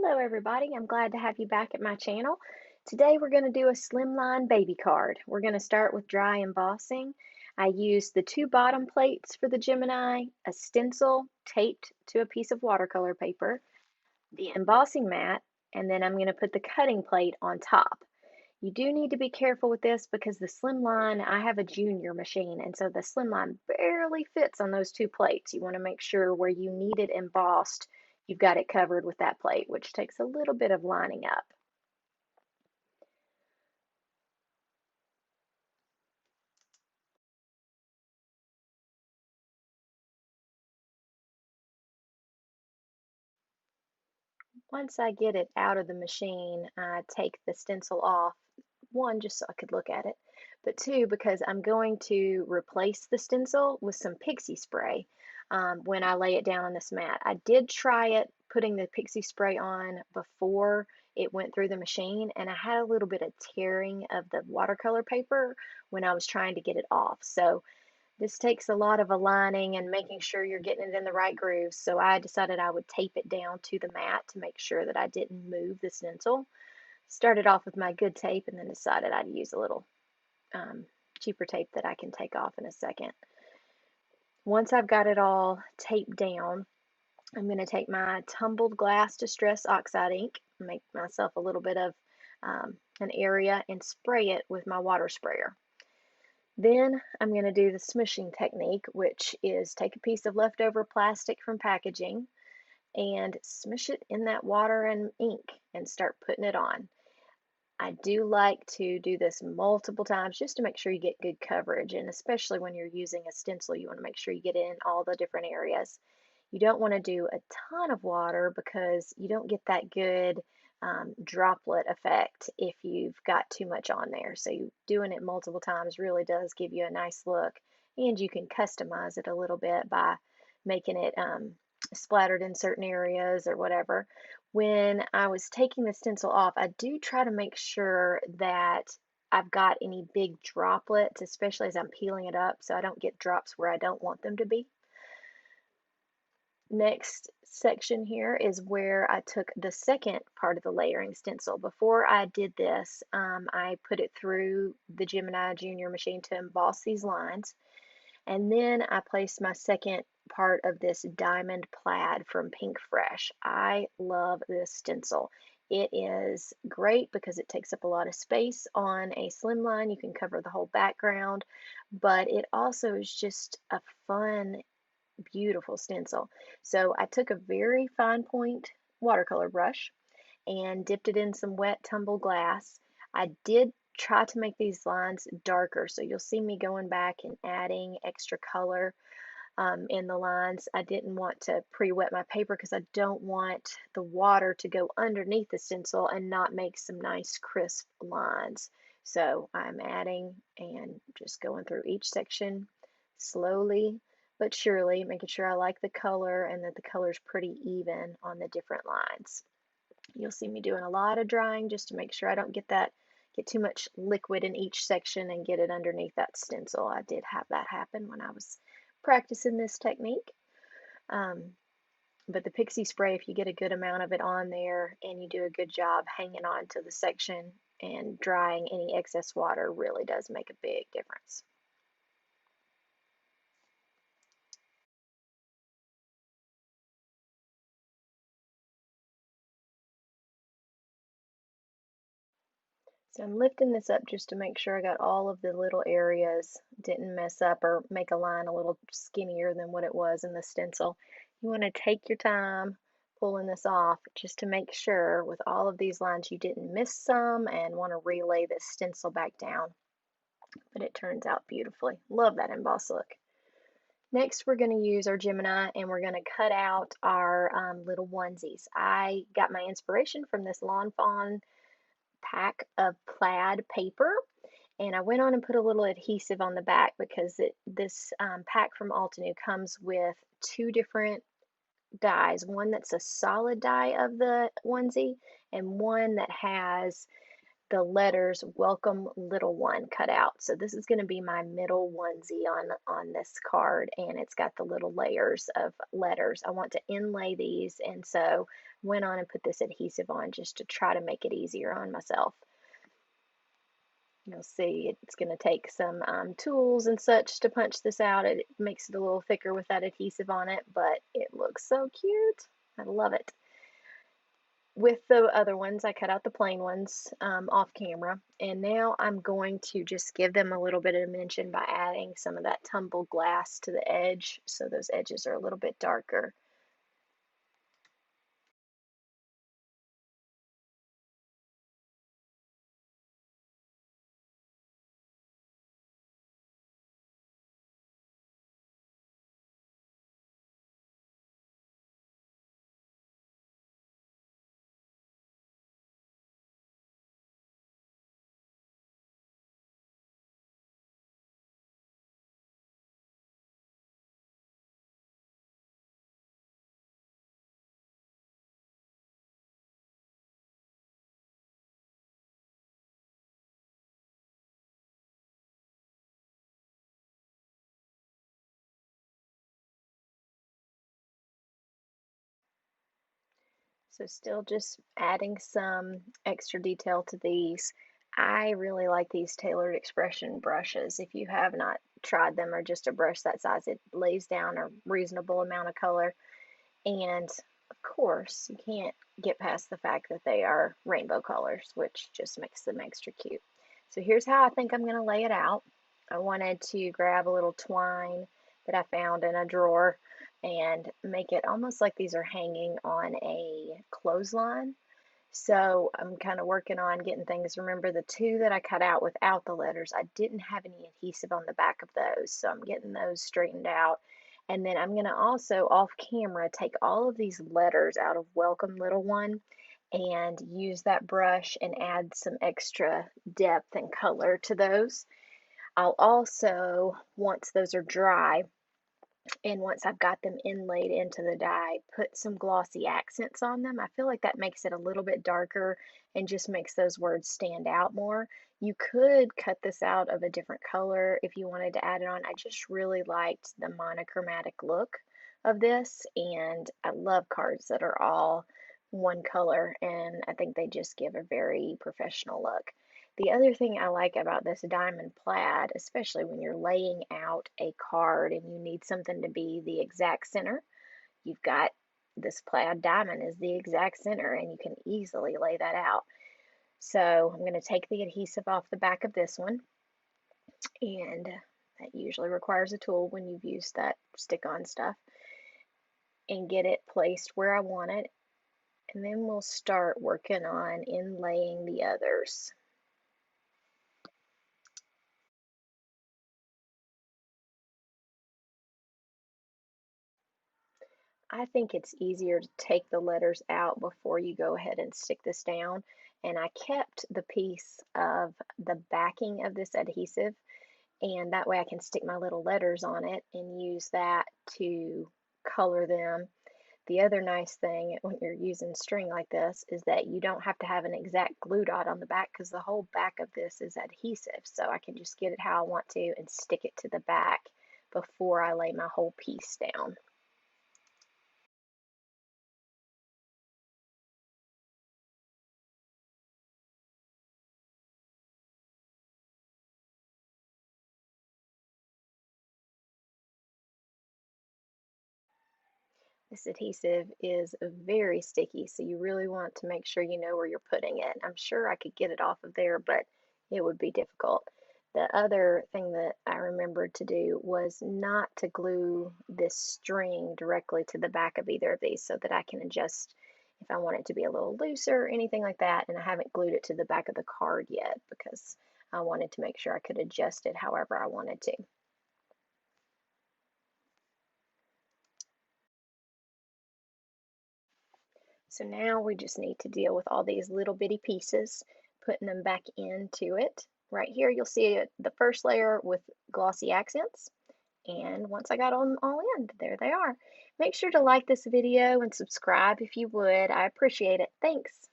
Hello everybody, I'm glad to have you back at my channel. Today we're going to do a slimline baby card. We're going to start with dry embossing. I used the two bottom plates for the Gemini, a stencil taped to a piece of watercolor paper, the embossing mat, and then I'm going to put the cutting plate on top. You do need to be careful with this because the Slimline, I have a junior machine, and so the Slimline barely fits on those two plates. You want to make sure where you need it embossed, you've got it covered with that plate, which takes a little bit of lining up. Once I get it out of the machine, I take the stencil off. One, just so I could look at it, but two, because I'm going to replace the stencil with some Pixie Spray when I lay it down on this mat. I did try it, putting the Pixie Spray on before it went through the machine, and I had a little bit of tearing of the watercolor paper when I was trying to get it off. So this takes a lot of aligning and making sure you're getting it in the right grooves. So I decided I would tape it down to the mat to make sure that I didn't move the stencil. Started off with my good tape and then decided I'd use a little cheaper tape that I can take off in a second. Once I've got it all taped down, I'm going to take my Tumbled Glass Distress Oxide ink, make myself a little bit of an area, and spray it with my water sprayer. Then I'm going to do the smooshing technique, which is take a piece of leftover plastic from packaging and smush it in that water and ink and start putting it on. I do like to do this multiple times just to make sure you get good coverage, and especially when you're using a stencil, you want to make sure you get in all the different areas. You don't want to do a ton of water because you don't get that good droplet effect if you've got too much on there. So doing it multiple times really does give you a nice look, and you can customize it a little bit by making it splattered in certain areas or whatever. When I was taking the stencil off, I do try to make sure that I've got any big droplets, especially as I'm peeling it up, so I don't get drops where I don't want them to be. Next section here is where I took the second part of the layering stencil. Before I did this, I put it through the Gemini Junior machine to emboss these lines. And then I placed my second part of this diamond plaid from Pinkfresh. I love this stencil. It is great because it takes up a lot of space on a slimline. You can cover the whole background, but it also is just a fun, beautiful stencil. So I took a very fine point watercolor brush and dipped it in some wet tumbled glass. I did try to make these lines darker, so you'll see me going back and adding extra color in the lines. I didn't want to pre-wet my paper because I don't want the water to go underneath the stencil and not make some nice crisp lines. So I'm adding and just going through each section slowly but surely, making sure I like the color and that the color is pretty even on the different lines. You'll see me doing a lot of drying just to make sure I don't get too much liquid in each section and get it underneath that stencil. I did have that happen when I was practicing this technique. But the Pixie Spray, if you get a good amount of it on there and you do a good job hanging on to the section and drying any excess water, really does make a big difference. So I'm lifting this up just to make sure I got all of the little areas, didn't mess up or make a line a little skinnier than what it was in the stencil. You want to take your time pulling this off just to make sure with all of these lines you didn't miss some and want to relay this stencil back down. But it turns out beautifully. Love that emboss look. Next, we're going to use our Gemini and we're going to cut out our little onesies. I got my inspiration from this Lawn Fawn pack of plaid paper, and I went on and put a little adhesive on the back because this pack from Altenew comes with two different dies, one that's a solid die of the onesie and one that has the letters "Welcome Little One" cut out. So this is going to be my middle onesie on this card, and it's got the little layers of letters. I want to inlay these, and so went on and put this adhesive on just to try to make it easier on myself. You'll see it's going to take some tools and such to punch this out. It makes it a little thicker with that adhesive on it, but it looks so cute. I love it. With the other ones, I cut out the plain ones off camera, and now I'm going to just give them a little bit of dimension by adding some of that tumbled glass to the edge, so those edges are a little bit darker. So still just adding some extra detail to these. I really like these Tailored Expression brushes. If you have not tried them, or just a brush that size, it lays down a reasonable amount of color. And of course, you can't get past the fact that they are rainbow colors, which just makes them extra cute. So here's how I think I'm going to lay it out. I wanted to grab a little twine that I found in a drawer and make it almost like these are hanging on a clothesline. So I'm kind of working on getting things. Remember, the two that I cut out without the letters, I didn't have any adhesive on the back of those, so I'm getting those straightened out. And then I'm going to also, off camera, take all of these letters out of Welcome Little One and use that brush and add some extra depth and color to those. I'll also, once those are dry, and once I've got them inlaid into the die, put some glossy accents on them. I feel like that makes it a little bit darker and just makes those words stand out more. You could cut this out of a different color if you wanted to add it on. I just really liked the monochromatic look of this, and I love cards that are all one color, and I think they just give a very professional look. The other thing I like about this diamond plaid, especially when you're laying out a card and you need something to be the exact center, you've got this plaid diamond is the exact center, and you can easily lay that out. So I'm going to take the adhesive off the back of this one, and that usually requires a tool when you've used that stick-on stuff, and get it placed where I want it. And then we'll start working on inlaying the others. I think it's easier to take the letters out before you go ahead and stick this down. And I kept the piece of the backing of this adhesive, and that way I can stick my little letters on it and use that to color them. The other nice thing when you're using string like this is that you don't have to have an exact glue dot on the back, because the whole back of this is adhesive. So I can just get it how I want to and stick it to the back before I lay my whole piece down. This adhesive is very sticky, so you really want to make sure you know where you're putting it. I'm sure I could get it off of there, but it would be difficult. The other thing that I remembered to do was not to glue this string directly to the back of either of these, so that I can adjust if I want it to be a little looser or anything like that. And I haven't glued it to the back of the card yet because I wanted to make sure I could adjust it however I wanted to. So now we just need to deal with all these little bitty pieces, putting them back into it. Right here, you'll see the first layer with glossy accents. And once I got them all in, there they are. Make sure to like this video and subscribe if you would. I appreciate it. Thanks.